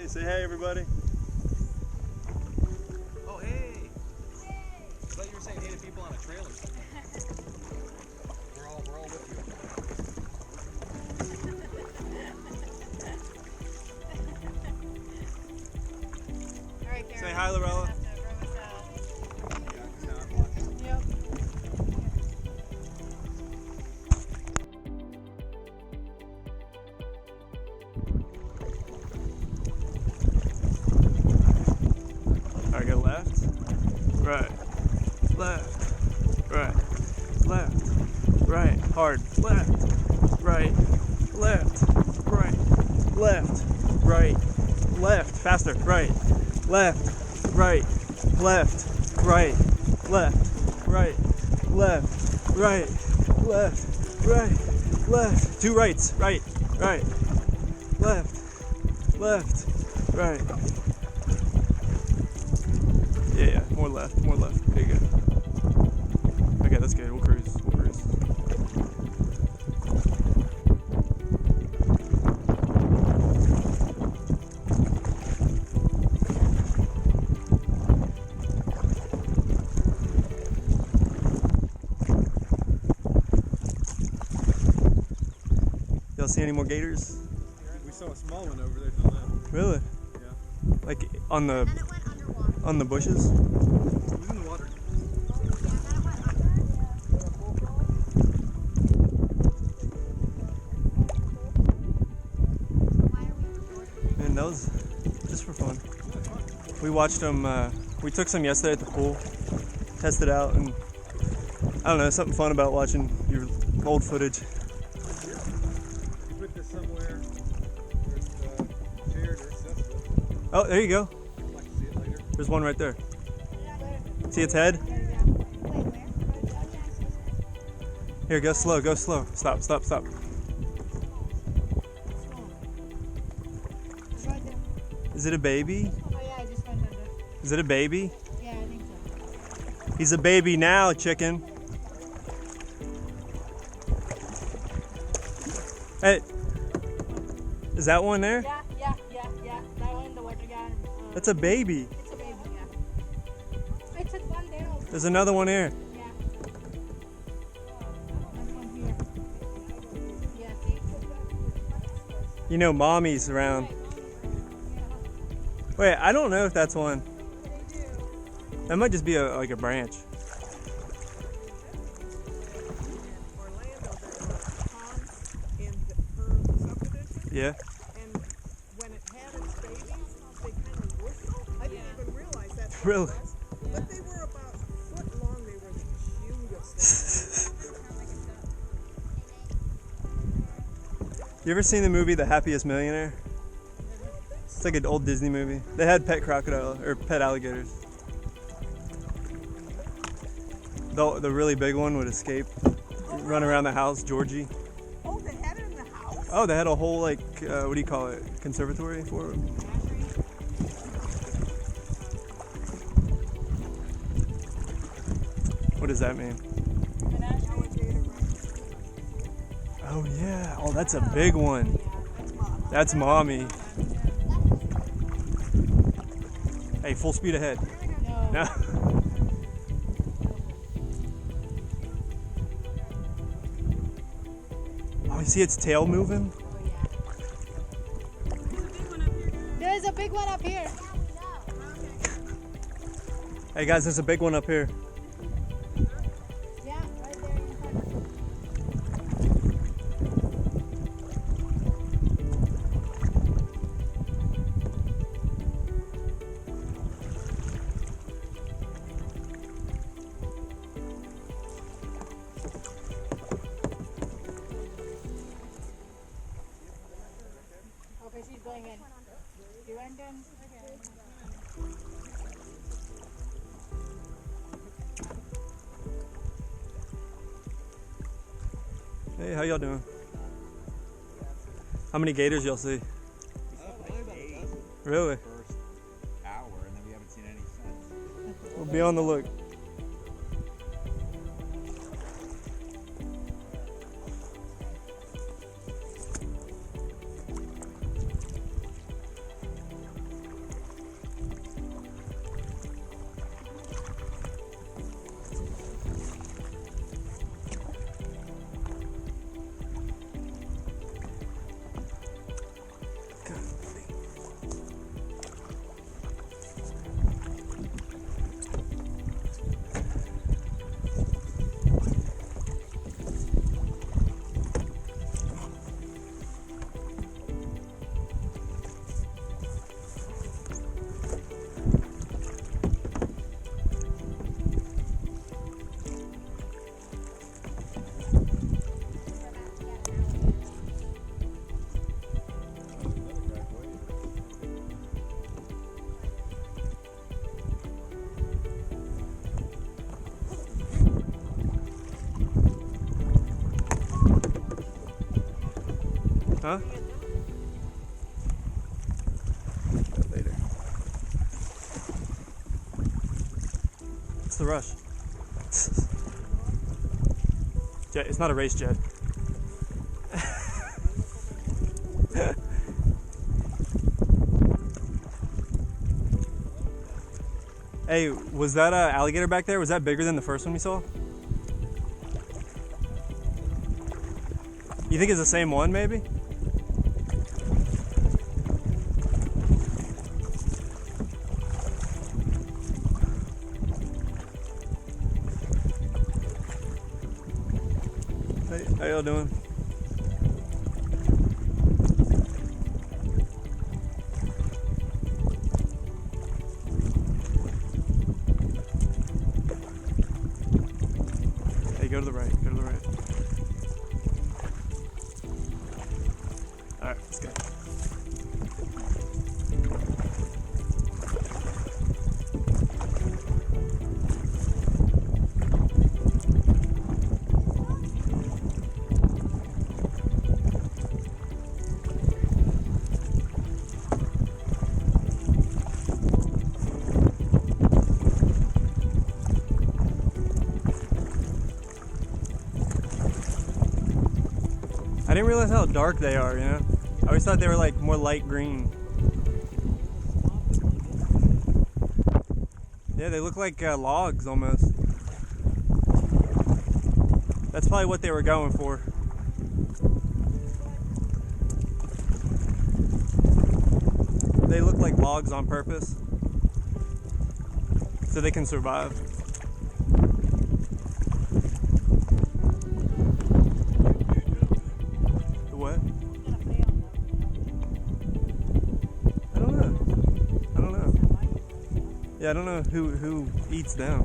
Say hey, everybody. Oh, hey. I thought you were saying hey to people on a trailer. We're all with you. All right, Karen. Say hi, Lorella. Yep. All right, go left, right, left, right, left, right, hard, left, right, left, right, left, right, left, faster, right, left, right, left, right, left, right, left, right, left, right, left, two rights, right, right, left, left, right. Yeah, more left, more left. There you go. Okay, that's good. We'll cruise. We'll cruise. Y'all see any more gators? We saw a small one over there to the left. Really? Yeah. Like on the And it went underwater. on the bushes? It was in the water. And that was just for fun. We watched them. We took some yesterday at the pool, tested out, and I don't know, something fun about watching your old footage. You put this somewhere where it's shared or accessible. Oh, there you go. I'd like to see it later. There's one right there. See its head? Here, go slow, go slow. Stop, stop, stop. Is it a baby? Oh yeah, I just went under. Is it a baby? Yeah, I think so. He's a baby now, chicken. Hey, is that one there? Yeah. That one in the water, yeah. That's a baby. It's a baby, yeah. It's a one there also. There's another one here. Yeah. There's one here. Yeah, see? You know, mommy's around. Wait, I don't know if that's one. That might just be like a branch. Orlando, there were ponds in her subdivision, Yeah. and when it had its babies, they kind of whistled. I didn't even realize that's what Really? it was. But they were about a foot long. They were the cutest. You ever seen the movie The Happiest Millionaire? It's like an old Disney movie. They had pet crocodile or pet alligators. The really big one would escape, run around the house, Georgie. Oh, they had it in the house? Oh, they had a whole like what do you call it? Conservatory for him. What does that mean? Oh yeah. Oh, that's a big one. That's mommy. Hey, full speed ahead. No. Oh, you see its tail moving? There's a big one up here. Hey guys, there's a big one up here. Yeah, right there in front. Okay, she's going in. You went in? Hey, how y'all doing? How many gators y'all see? Really? First hour, and then we haven't seen any since. We'll be on the look. Huh? Later. What's the rush? Jet, it's not a race, Jed. Hey, was that an alligator back there? Was that bigger than the first one we saw? You think it's the same one, maybe? Hey, how y'all doing? Hey, go to the right, go to the right. Alright, let's go. I didn't realize how dark they are, you know? I always thought they were like more light green. Yeah, they look like logs almost. That's probably what they were going for. They look like logs on purpose, so they can survive. The what? I don't know. I don't know. Yeah, I don't know who eats them.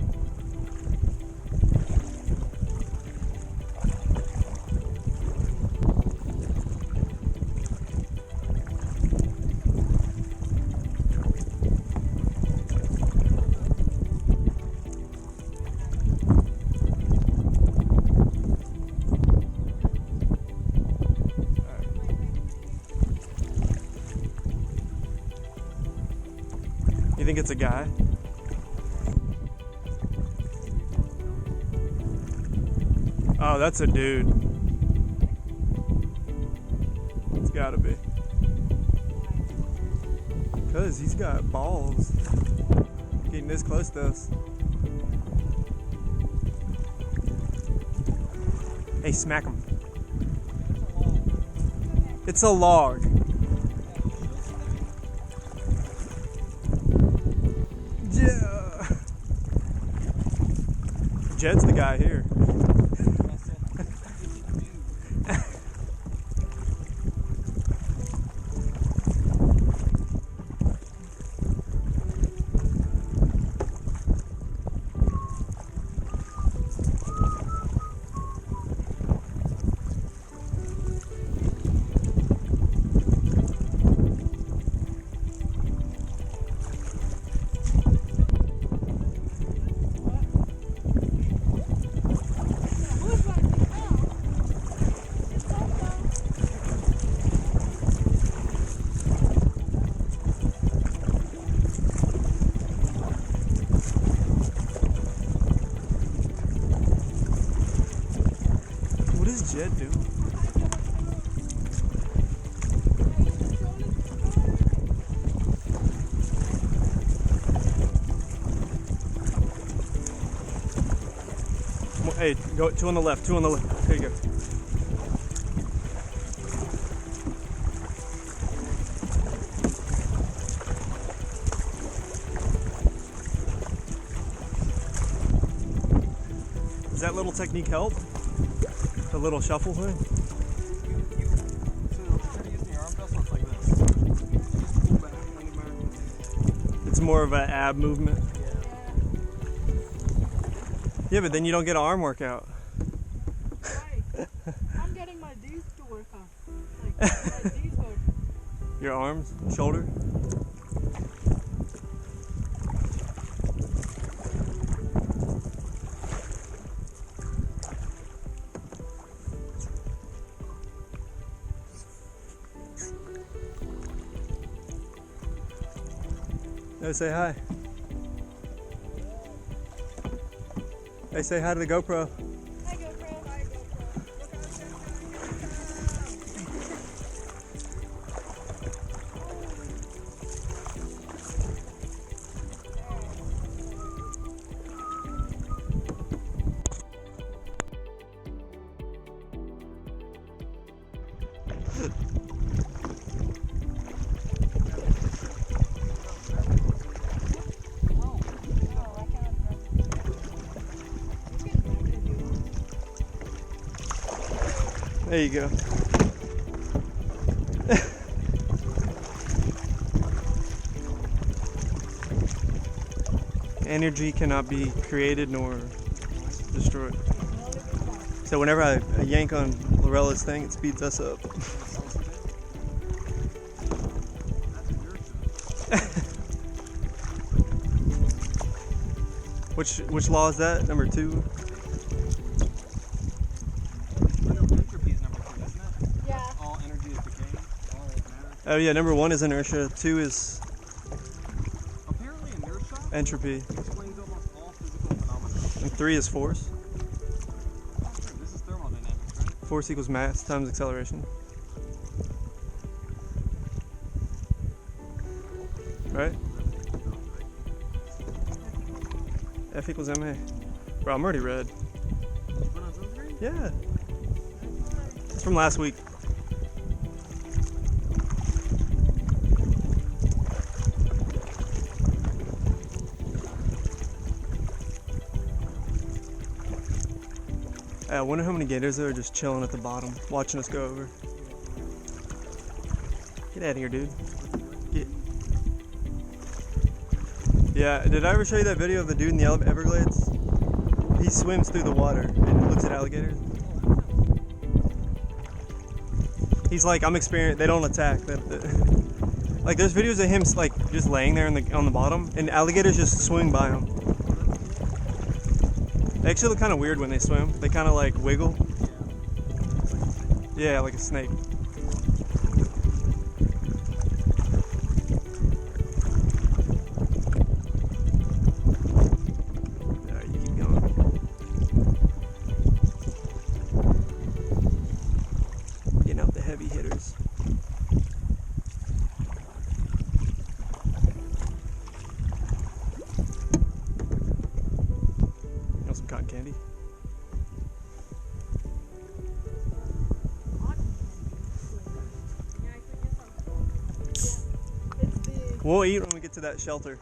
You think it's a guy? Oh, that's a dude. It's gotta be. Cause he's got balls. Getting this close to us. Hey, smack him. It's a log. Yeah. Jed's the guy here. What is Jed doing? Hey, go two on the left, two on the left. There you go. Does that little technique help? The little shuffle thing? So instead of using your arm vessel, it's like this. Just pull back, lean back. It's more of an ab movement. Yeah. Yeah, but then you don't get an arm workout. Right. I'm getting my D's to work on. Like, my D's work. Your arms, shoulder. Go say hi. Hey, say hi to the GoPro. Hi, GoPro. Hi, GoPro. Look how There you go. Energy cannot be created nor destroyed. So whenever I yank on Lorella's thing, it speeds us up. Which law is that? Number 2? I know entropy is number 2, isn't it? Yeah. All energy is decay. All matter. Oh yeah, number 1 is inertia, 2 is Apparently inertia entropy, explains almost all physical phenomena. and 3 is force. This is thermodynamics, right? Force equals mass times acceleration. Right? F equals ma. Bro, I'm already red. Put on sunscreen? Yeah. It's from last week. I wonder how many gators are just chilling at the bottom, watching us go over. Get out of here, dude. Get. Yeah, did I ever show you that video of the dude in the Everglades? He swims through the water and looks at alligators. He's like, I'm experienced. They don't attack. Like, there's videos of him like just laying there on the bottom, and alligators just swing by him. They actually look kind of weird when they swim. They kind of like wiggle. Yeah, like a snake. Alright, you keep going. Getting out the heavy hitters. You want some cotton candy? We'll eat when we get to that shelter.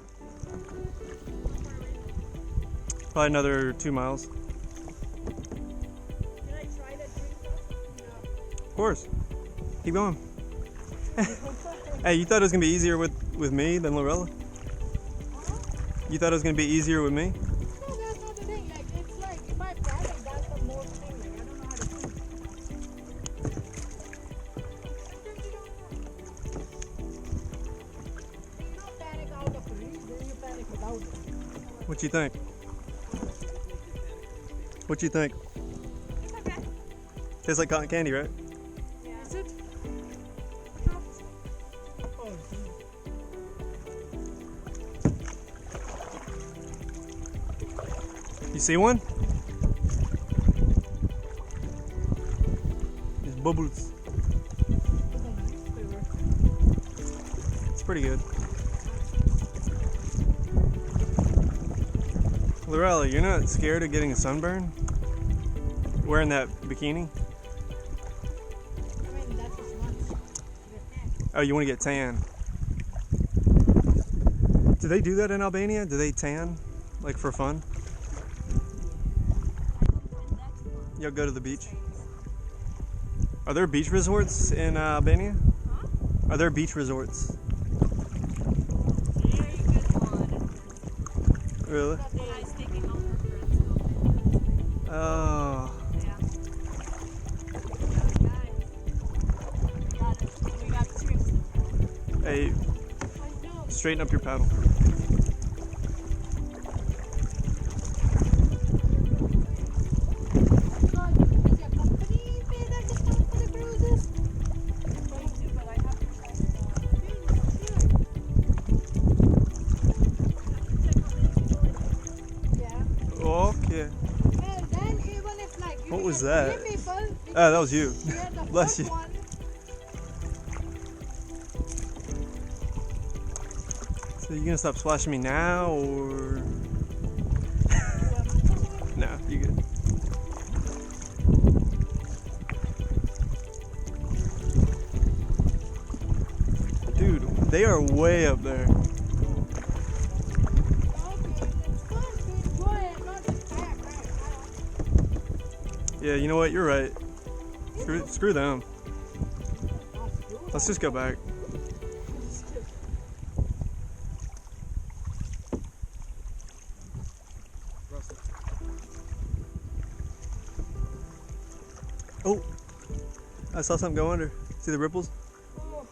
Probably another 2 miles. Can I try that drink though? Of course. Keep going. Hey, you thought it was gonna be easier with me than Lorella? You thought it was gonna be easier with me? No, that's not the thing. Like, it's like, if I panic, that's the most thing. Like, I don't know how to do it. You don't panic out of reason, you panic without it. What you think? What you think? It's okay. Tastes like cotton candy, right? Yeah. Is it? Oh, You see one? There's bubbles. It's pretty good. Lorella, you're not scared of getting a sunburn? Wearing that bikini? I mean, that's just once. Oh, you want to get tan? Do they do that in Albania? Do they tan? Like for fun? You'll go to the beach? Are there beach resorts in Albania? Are there beach resorts? Very good one. Really? The guy's taking all her friends. Oh. Yeah. Guys. We got two. Hey, straighten up your paddle. was that? Give me first. Oh, that was you. Yeah, the Bless first you. one. So you gonna stop splashing me now, or no? You good? Dude, they are way up there. Okay, it's fun to enjoy it, not just kayak right now. Yeah, you know what? You're right. Screw them. That's cool. Let's just go back. Russell. Oh, I saw something go under. See the ripples? Oh,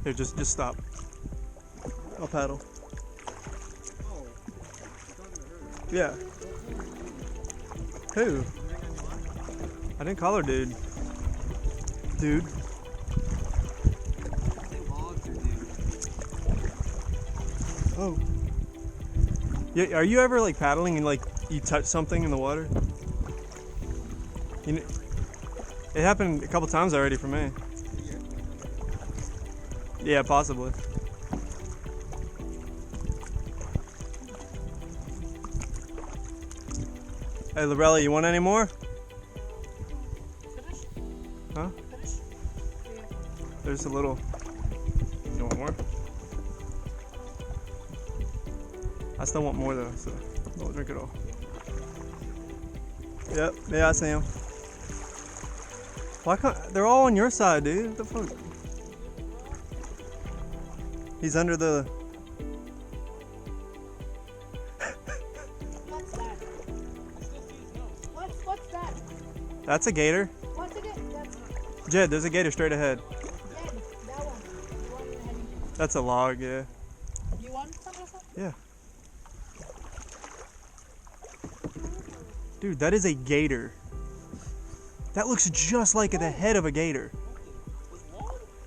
Here, just stop. I'll paddle. Oh, you're talking to her. Yeah. Who? You hang on your line? I didn't call her dude. Dude. Say logs or dude. Oh. Yeah. Are you ever like paddling and like you touch something in the water? You know, it happened a couple times already for me. Yeah, possibly. Hey, Lorella, you want any more? finish? Huh? Finish? Yeah. There's a little. You want more? I still want more though, so don't drink it all. Yep, yeah, I see him. Why can't they're all on your side, dude? What the fuck? He's under the. What's that? What's that? That's a gator. What's it? That's Jed, there's a gator straight ahead. dead. That one. The one you're heading to. That's a log, yeah. You want some of that? Yeah. Dude, that is a gator. That looks just like the head of a gator.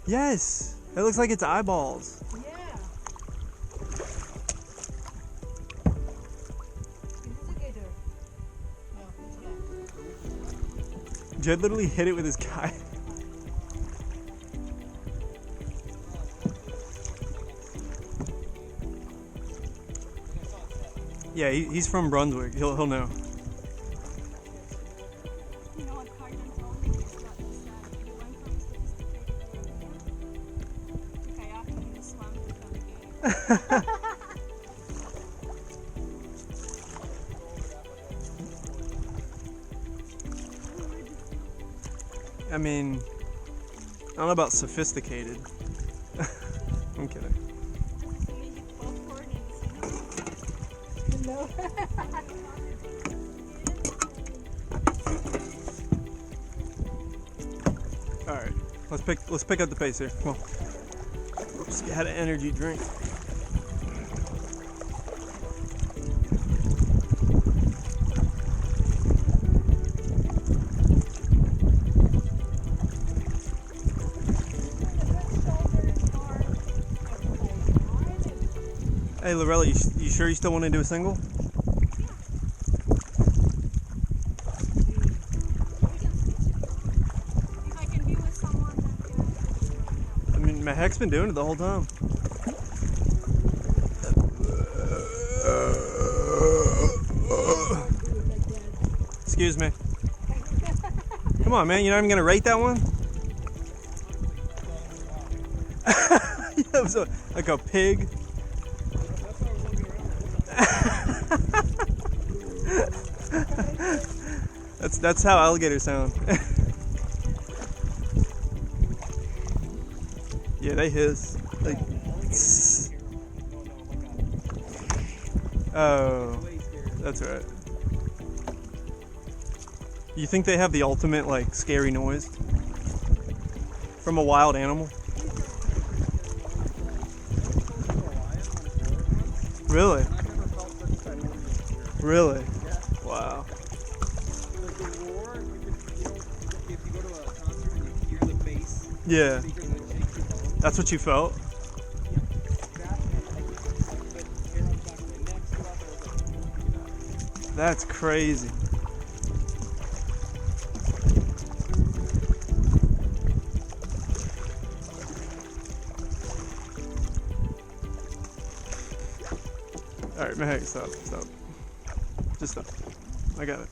Yes. It looks like its eyeballs. Yeah. This is a gator. No, it's that. Jed literally hit it with his kayak. Yeah, he's from Brunswick. He'll know. You know what Carden told me is that he said he went from sophisticated to kayaking in the swamp with alligators. I mean, I don't know about sophisticated. I'm kidding. So he fell for it and No. All right, let's pick up the pace here. Come on. Just had an energy drink. Hey, Lorella, you sure you still want to do a single? if I can be with someone that I mean, my heck's been doing it the whole time. Excuse me. Come on, man. You're not even gonna rate that one? Yeah, it was like a pig. That's how alligators sound. Yeah, they hiss. Like, oh, that's right. You think they have the ultimate like scary noise from a wild animal? Really? Really? Wow. The roar, if you go to a concert and you hear the bass Yeah, speakers and it shakes your bones, that's what you felt. that and like the hair on the back of my neck stood up and I was like, That's crazy. Alright, Meg, stop. Just stop. I got it.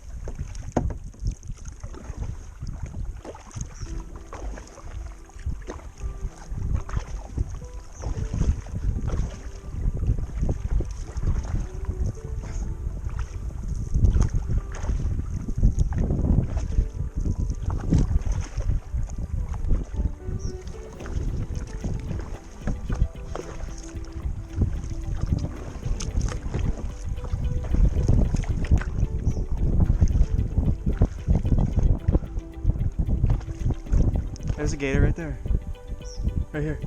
There's a gator right there. Right here.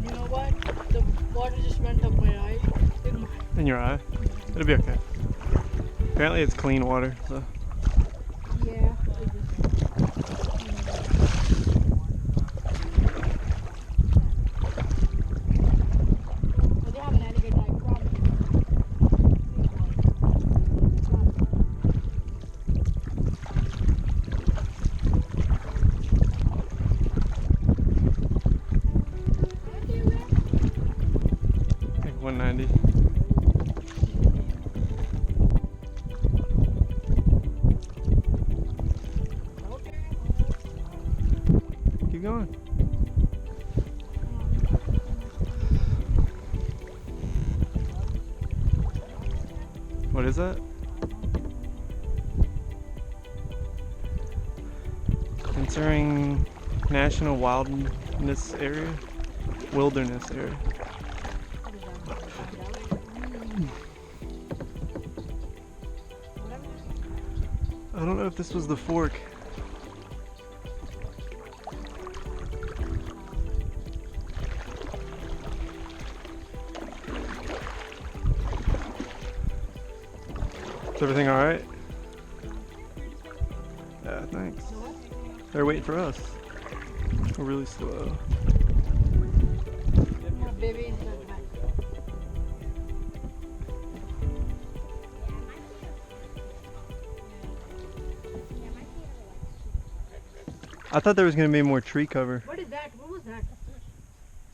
You know what? The water just went up my eye. In your eye? It'll be okay. Apparently it's clean water, so. Yeah. They have an alligator, I promise. Like 190. Keep going. What is that? Entering National Wilderness Area? Wilderness Area. I don't know if this was the fork. Is everything alright? Yeah, thanks. They're waiting for us. We're really slow. My baby is so bad. I thought there was gonna be more tree cover. What is that? What was that?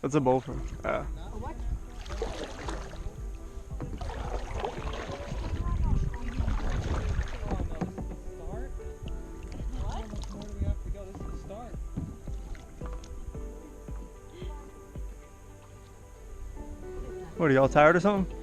That's a bullfrog. Ah. A what? What, are y'all tired or something?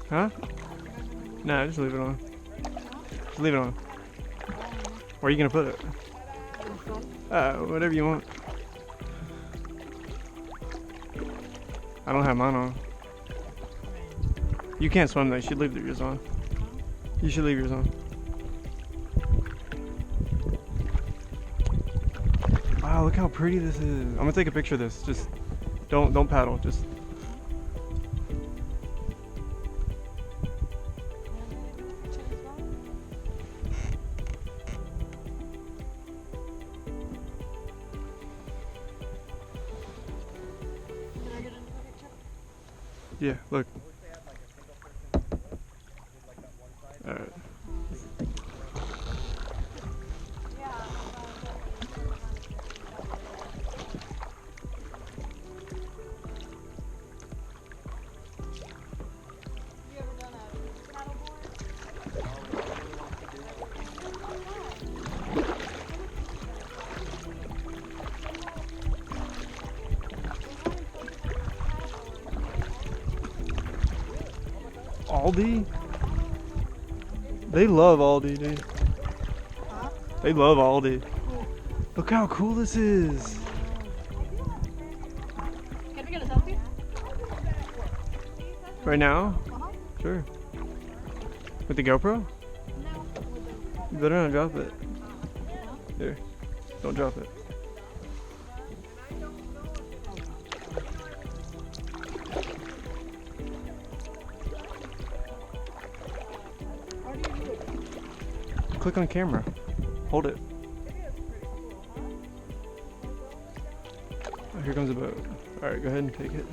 Huh? Nah, just leave it on. Just leave it on. Where are you gonna put it? Whatever you want. I don't have mine on. You can't swim though, you should leave yours on. You should leave yours on. Wow, look how pretty this is. I'm gonna take a picture of this. Just don't paddle, just yeah, look. Alright. Aldi? They love Aldi, dude. They love Aldi. Look how cool this is. Can we get a selfie? Right now? Sure. With the GoPro? You better not drop it. Here. Don't drop it. Click on camera. Hold it. Oh, here comes a boat. Alright, go ahead and take it.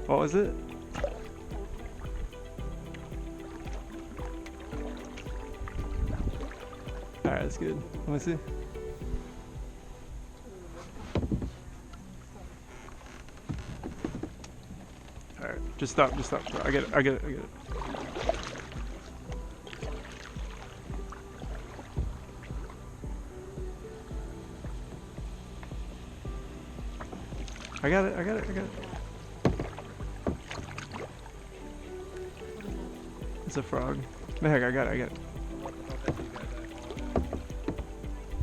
What was it? Alright, that's good. Let me see. Alright, just stop. I get it. I got it. It's a frog. No, heck, I got it.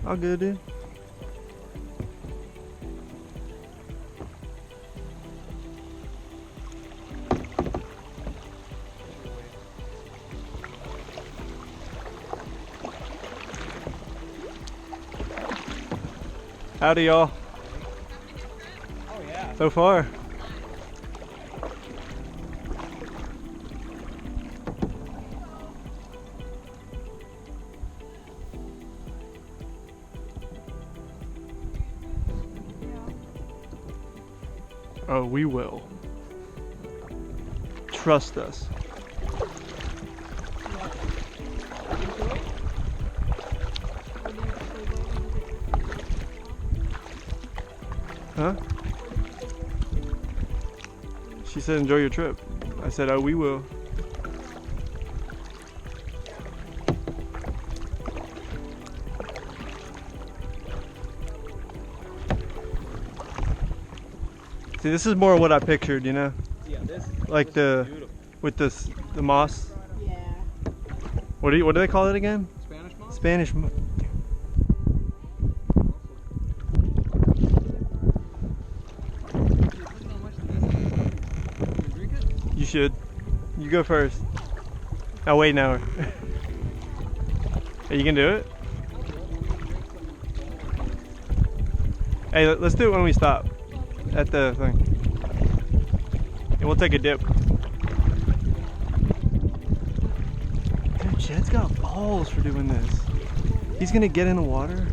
All good, dude. Howdy, y'all. Oh yeah. So far. Oh, we will. Trust us. Huh? She said enjoy your trip. I said, oh, we will. See, this is more what I pictured, you know? Yeah, this. Like this is the, beautiful. with the moss. Yeah. What do they call it again? Spanish moss. Spanish moss. Drink it? You should. You go first. Oh, wait, no. Hey, you can do it? Hey, let's do it when we stop at the thing. And we'll take a dip. Dude, Jed's got balls for doing this. He's gonna get in the water.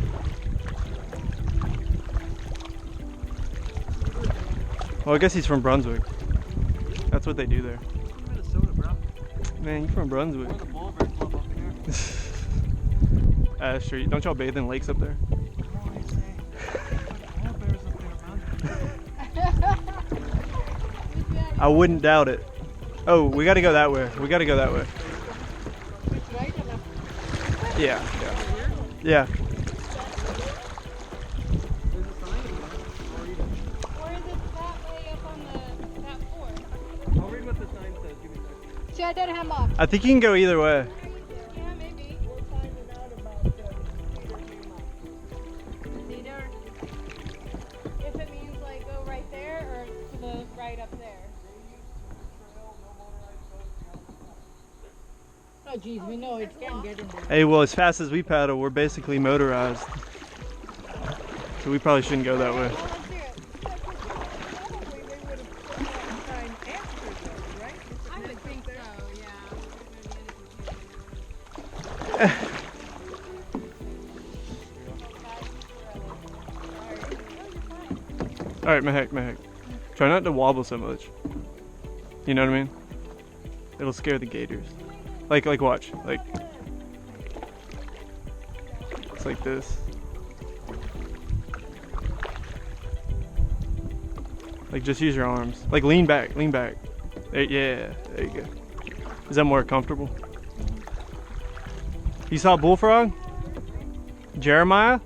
Well, I guess he's from Brunswick. That's what they do there. Minnesota, bro. Man, you from Brunswick. We're the Bolivar Club up here. Sure. Don't y'all bathe in lakes up there? I wouldn't doubt it. Oh, we gotta go that way. Yeah. Or is it that way up on that fort? I'll read what the sign says. Give me a second. Cedar Hammock. I think you can go either way. Yeah, maybe. We're finding out about Cedar Hammock. Cedar. If it means like go right there or to the right up there. Oh geez, we know it can't get in there. Hey, well, as fast as we paddle, we're basically motorized. So we probably shouldn't go that way. Well, let's hear it. Probably they would have put that sign after though, right? I would think so, yeah. All right, Mahek. Try not to wobble so much. You know what I mean? It'll scare the gators. Like watch. Like it's like this. Like just use your arms. Like lean back. There, yeah, there you go. Is that more comfortable? You saw bullfrog? Jeremiah?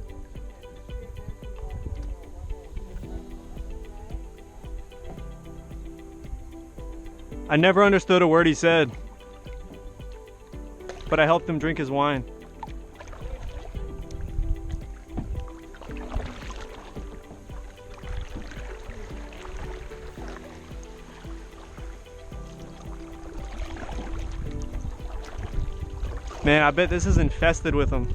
I never understood a word he said, but I helped him drink his wine. Man, I bet this is infested with them.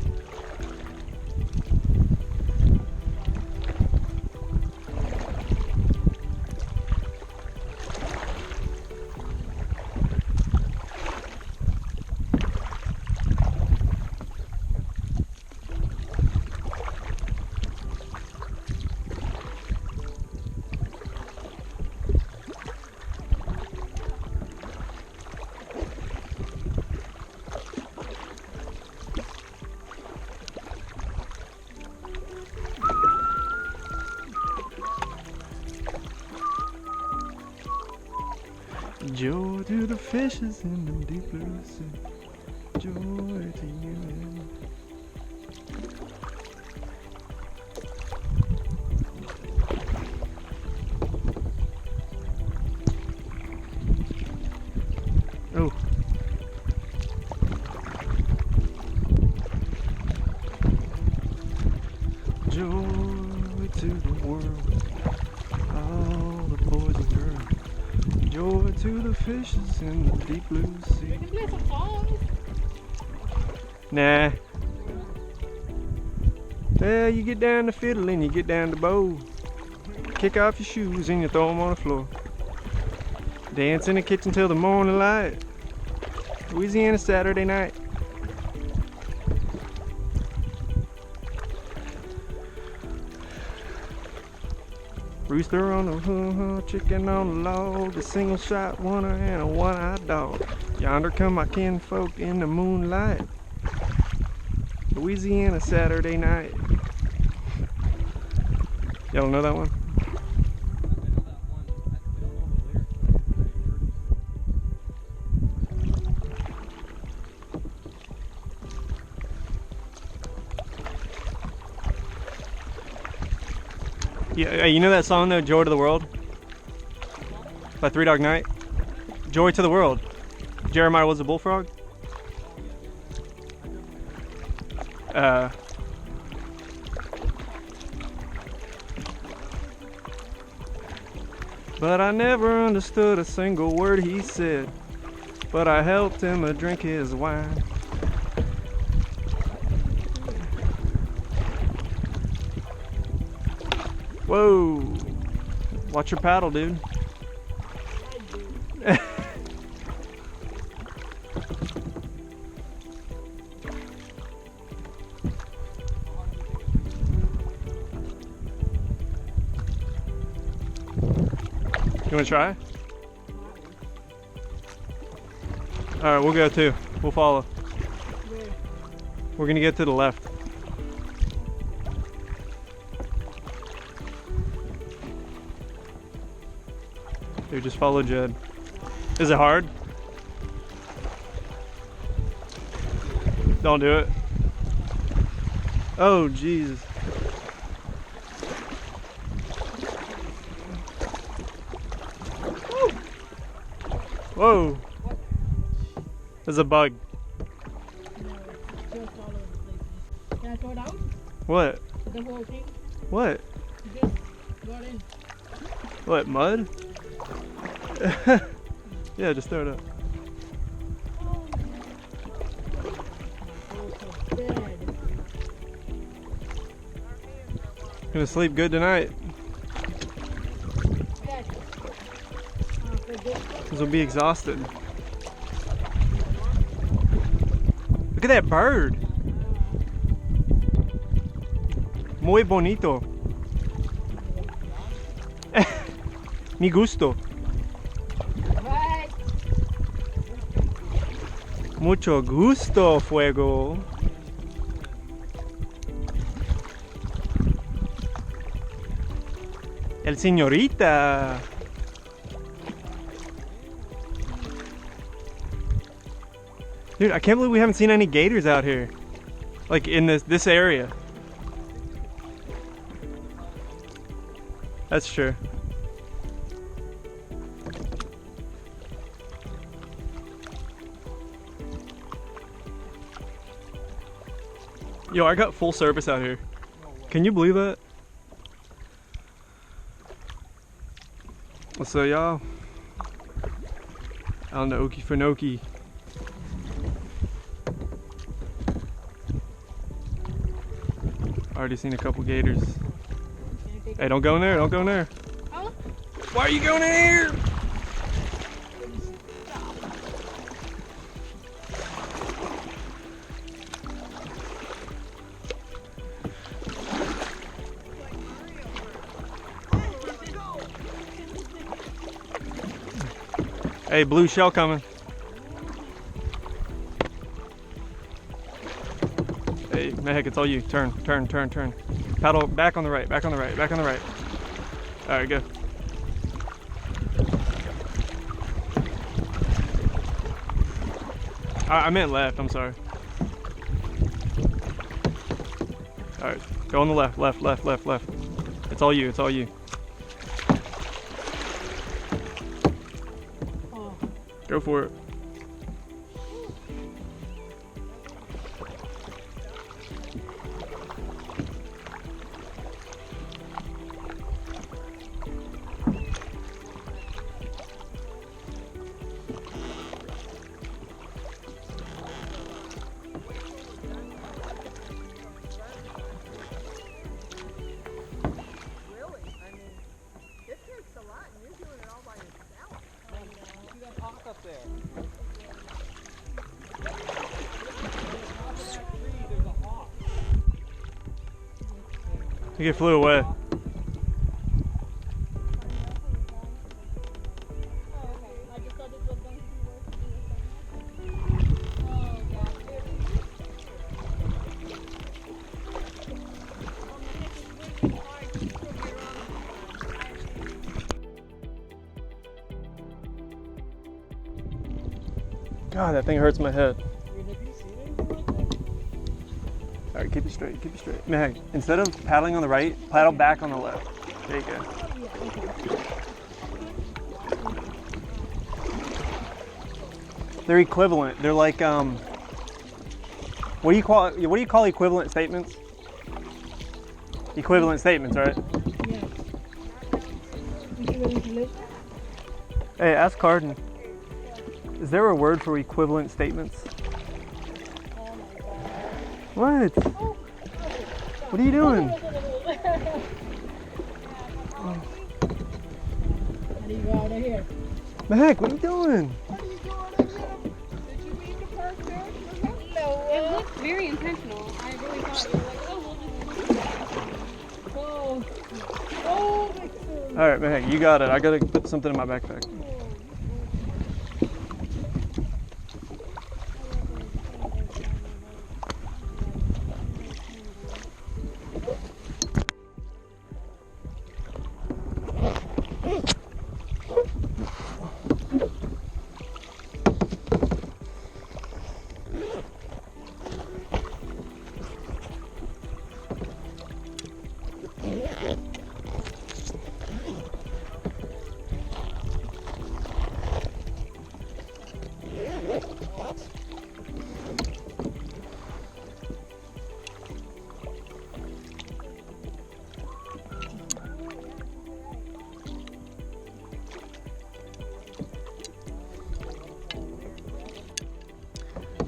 Joy to the fishes in the deep blue sea. Joy to you. Oh. Joy to the world. All the boys and girls. Joy to the fishes in the deep blue sea. We can play some songs. Nah. Well, you get down the fiddle and you get down the bow. Kick off your shoes and you throw them on the floor. Dance in the kitchen till the morning light. Louisiana Saturday night. Rooster on the chicken on the log, a single shot oneer and a one-eyed dog. Yonder come my kinfolk in the moonlight. Louisiana Saturday night. Y'all know that one? Yeah, you know that song though, Joy to the World? By Three Dog Night? Joy to the World. Jeremiah was a bullfrog? But I never understood a single word he said. But I helped him drink his wine. Whoa! Watch your paddle, dude. You wanna try? Alright, we'll go too. We'll follow. We're gonna get to the left. Dude, just follow Jed. Is it hard? Don't do it. Oh, Jesus. Whoa. There's a bug. Just all over the place. Can I throw it out? What? The whole thing? What? Just got in. What, mud? Yeah, just throw it up. Oh, dead. Gonna sleep good tonight. Dead. Cause we'll be exhausted. Look at that bird. Muy bonito. Mi gusto. Right. Mucho gusto, fuego. El señorita. Dude, I can't believe we haven't seen any gators out here. Like in this area. That's true. Yo, I got full service out here. Can you believe that? So y'all, out on the Okefenokee. Already seen a couple gators. Hey, don't go in there, don't go in there. Oh? Why are you going in here? Hey, blue shell coming. Hey, Mehek, it's all you. Turn, turn, turn, turn. Paddle back on the right, back on the right, back on the right. All right, go. I meant left, I'm sorry. All right, go on the left, left, left, left, left. It's all you, it's all you. Go for it. Really? I mean, it takes a lot, and you're doing it all by yourself. See that hawk up there? Top of that tree, there's a hawk. I think it flew away. God, that thing hurts my head. All right, keep it straight, keep it straight. Meg, instead of paddling on the right, paddle back on the left. There you go. They're equivalent. They're like, what do you call equivalent statements? Equivalent statements, right? Hey, ask Carden. Is there a word for equivalent statements? What? What are you doing? How do you go out of here? The heck, what are you doing? What are you doing again? Did you mean to park there? No. It looked very intentional. I really thought you were like, oh, we'll just. Oh. Oh, Victor. All right, Meg, you got it. I gotta put something in my backpack.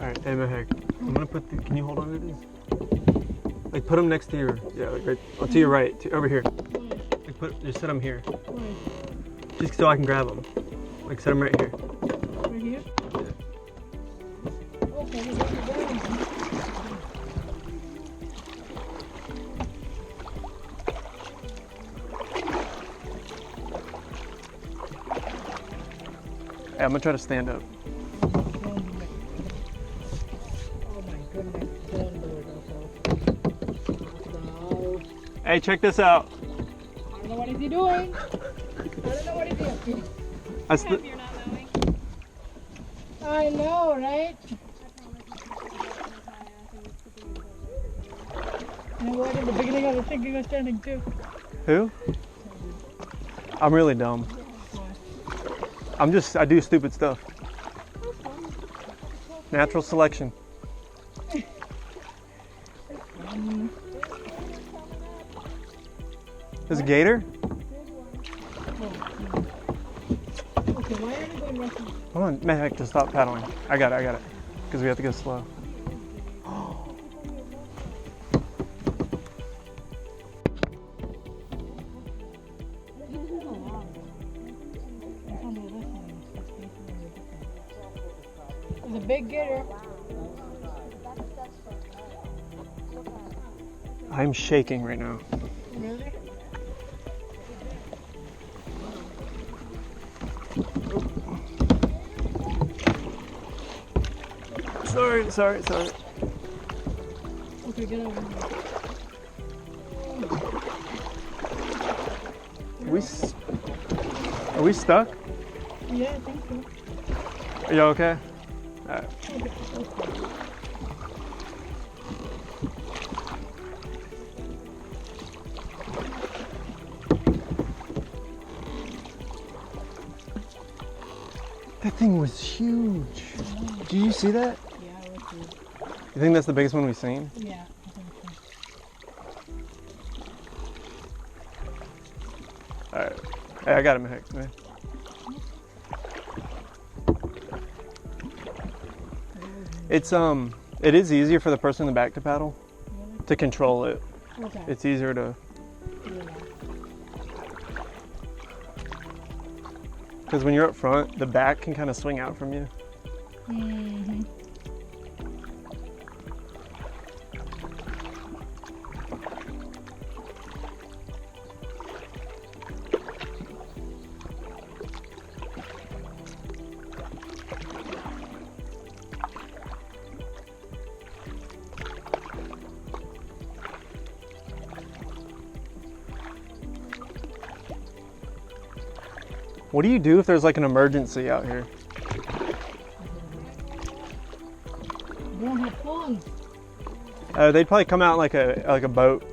Alright, hey Mehek, I'm gonna put the, can you hold on to these? Like put them next to your, yeah, like right, oh, to your right, over here. Like just set them here. Just so I can grab them. Like set them right here. Right here? Yeah. Okay, we're going down. Hey, I'm gonna try to stand up. Hey, check this out. I don't know what is he doing. I don't know what he's doing. That's If you're not knowing. I know, right? You know what? In the beginning, I was thinking of standing too. Who? I'm really dumb. I do stupid stuff. Natural selection. There's a gator? Okay, why are we going rushing? Hold on, Mac, just stop paddling. I got it. Because we have to go slow. There's a big gator. I'm shaking right now. Really? Sorry. Okay, get over here. Are we stuck? Yeah, I think so. Are you okay? Alright. That thing was huge. Did you see that? Yeah, it was good. You think that's the biggest one we've seen? Yeah, I think so. Alright. Hey, I got him, Heck, man. It is easier for the person in the back to paddle, to control it. Okay. It's easier to, because when you're up front, the back can kind of swing out from you. Mm-hmm. What do you do if there's like an emergency out here? We don't have fun. They'd probably come out like a boat.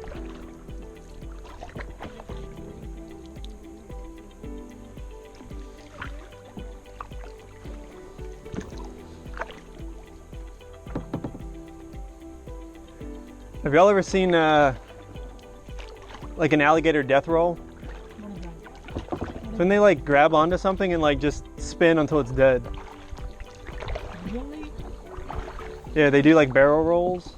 Have y'all ever seen like an alligator death roll? What is that? When they like grab onto something and like just spin until it's dead. Really? Yeah, they do like barrel rolls.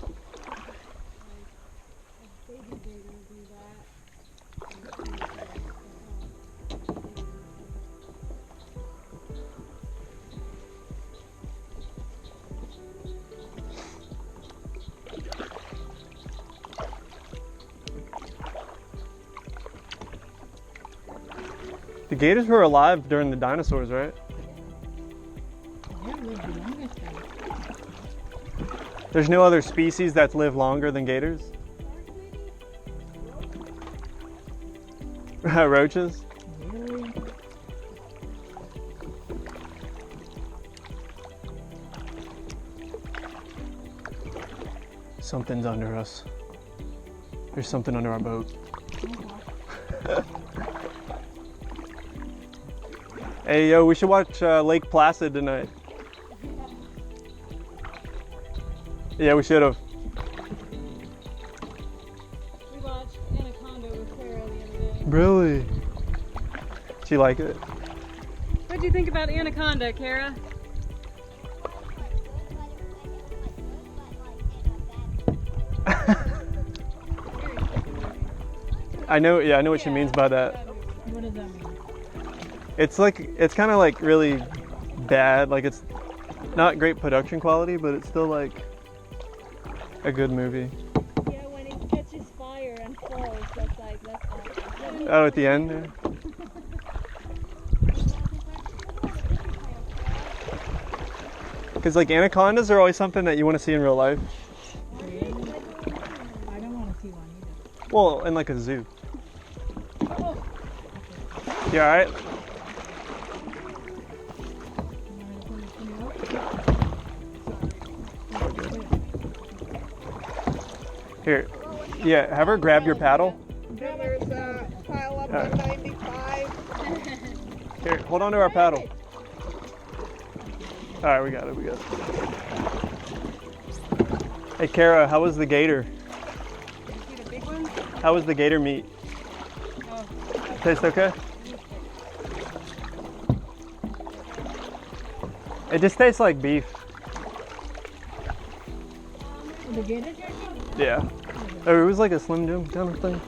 The gators were alive during the dinosaurs, right? They lived the longest time. There's no other species that live longer than gators? Roaches? Really? Something's under us. There's something under our boat. Hey, yo, we should watch Lake Placid tonight. Yeah, we should have. We watched Anaconda with Clara the other day. Really? Did you like it? What do you think about Anaconda, Kara? I know what she means by that. What does that mean? It's kind of like really bad. Like it's not great production quality, but it's still like a good movie. Yeah, when it catches fire and falls, that's awesome. Oh, at the end there? Because like anacondas are always something that you want to see in real life. Really? I don't want to see one either. Well, in like a zoo. Oh. You alright? Here. Yeah, have her grab your paddle. Then there's a pile up on 95. Here, hold on to our paddle. Alright, we got it. Hey, Kara, how was the gator? How was the gator meat? Oh, Taste okay? It just tastes like beef. the gator jerky? Yeah. Oh, it was like a Slim Jim kind of thing.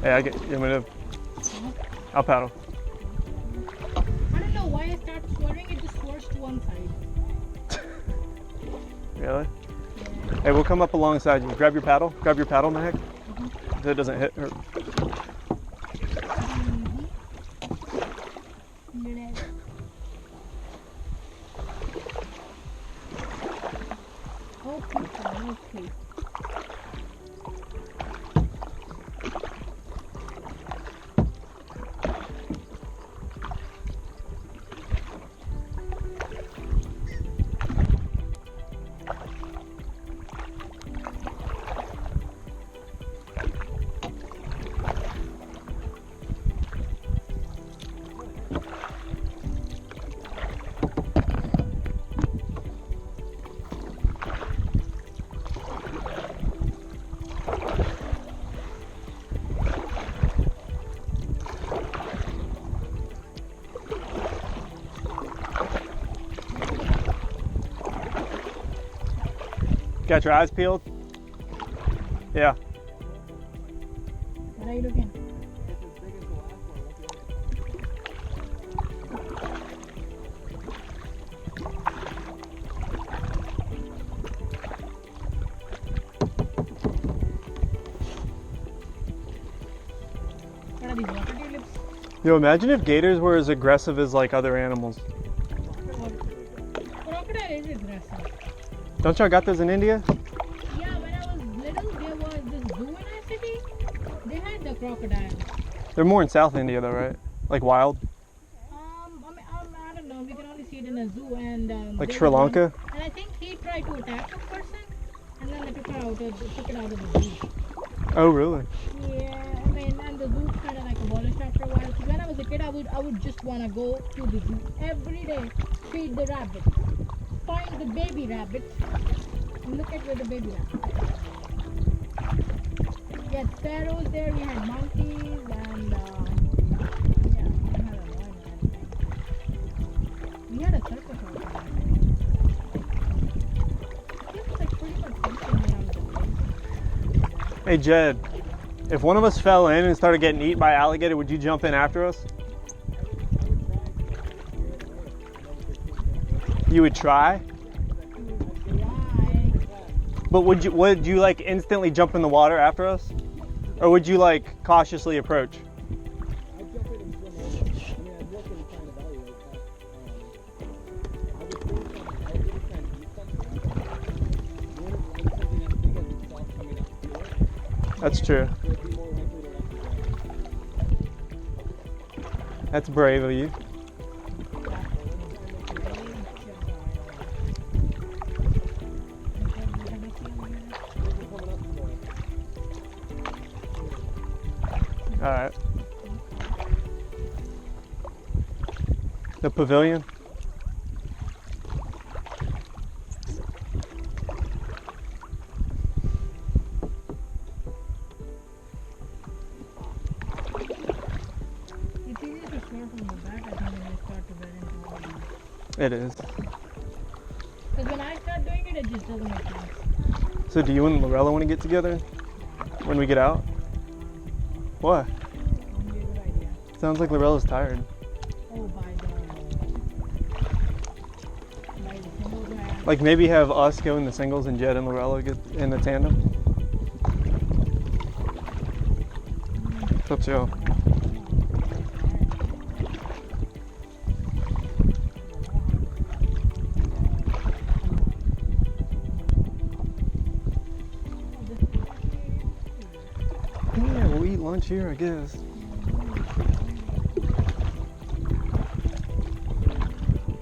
Hey, I get you want me to? I'll paddle. I don't know why I started swerving, it just swerves to one side. Really? Hey, we'll come up alongside you. Grab your paddle, Meg, so it doesn't hit her. Okay. Got your eyes peeled? Yeah. What are you looking? What are these, water tulips? Yo, imagine if gators were as aggressive as like other animals. Crocodile is aggressive. Don't y'all got those in India? Yeah, when I was little, there was this zoo in our city. They had the crocodile. They're more in South India though, right? Like wild? I don't know. We can only see it in a zoo and Like there Sri was one- Lanka? And I think he tried to attack a person, and then they took it out of the zoo. Oh, really? Yeah, I mean, and the zoo kind of like abolished after a while. So when I was a kid, I would just want to go to the zoo every day, feed the rabbit, find the baby rabbit, and look at where the baby rabbit is. We had sparrows there, we had monkeys, and yeah, we had a lot of things. We had a circus also. It was like pretty much something when I was a kid. Hey, Jed, if one of us fell in and started getting eaten by alligator, would you jump in after us? You would try? But would you like instantly jump in the water after us? Or would you like cautiously approach? I'd jump in and swim over. I mean, I'd look and try and evaluate, but I would think alligators trying to eat something. Wouldn't like something as big as itself coming up to it. That's true. So it'd be more likely to let you go. That's brave of you. All right. The pavilion. It's easier to start from the back, I think, when you start to get into all these. It is. Because when I start doing it, it just doesn't make sense. So do you and Lorella want to get together when we get out? What? Wouldn't be a good idea. Sounds like Lorella's tired. Oh, by the single guy. Like maybe have us go in the singles and Jed and Lorella get in the tandem. It's up to y'all. Yeah, we'll eat lunch here, I guess.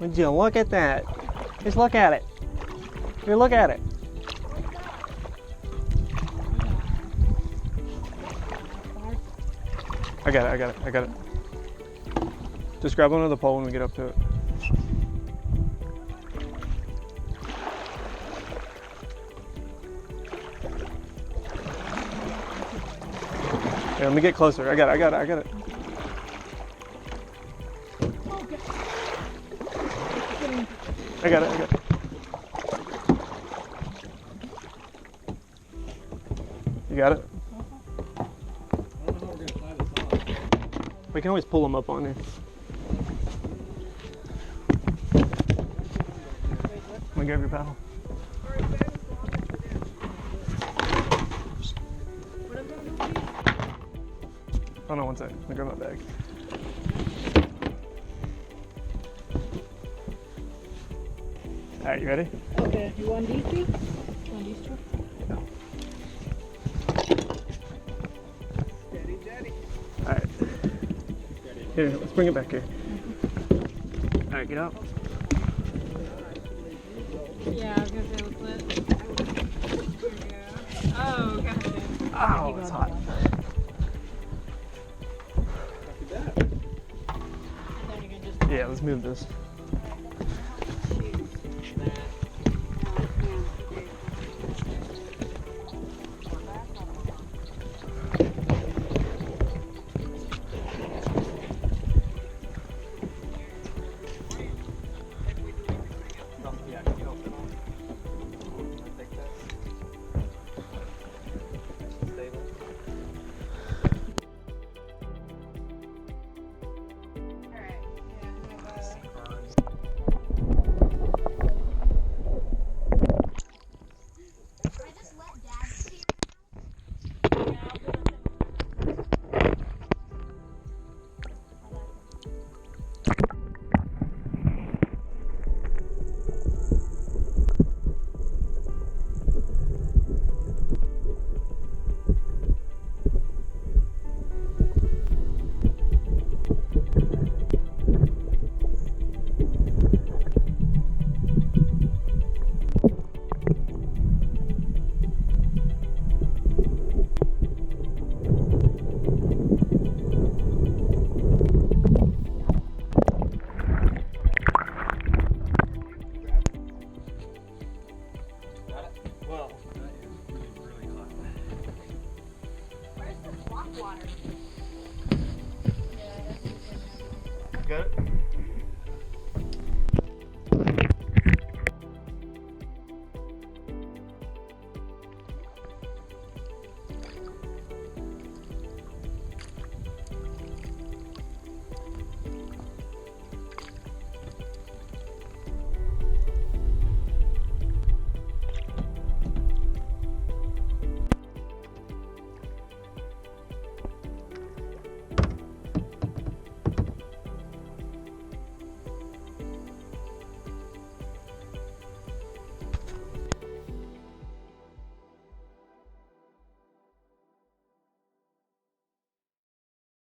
Would you look at that? Just look at it. Here, look at it. I got it. Just grab onto the pole when we get up to it. Here, let me get closer. I got it. Okay. I got it. You got it? I don't know how we're gonna tie this off. We can always pull them up on here. Let me grab your paddle. Oh no, one second. Let me grab my bag. Alright, you ready? Okay, you want these two? You want these two? Alright. Here, let's bring it back here. Alright, get out. Yeah, I was gonna say, what's lit? Oh, gotcha. Ow, it's hot. Yeah, let's move this. Got it?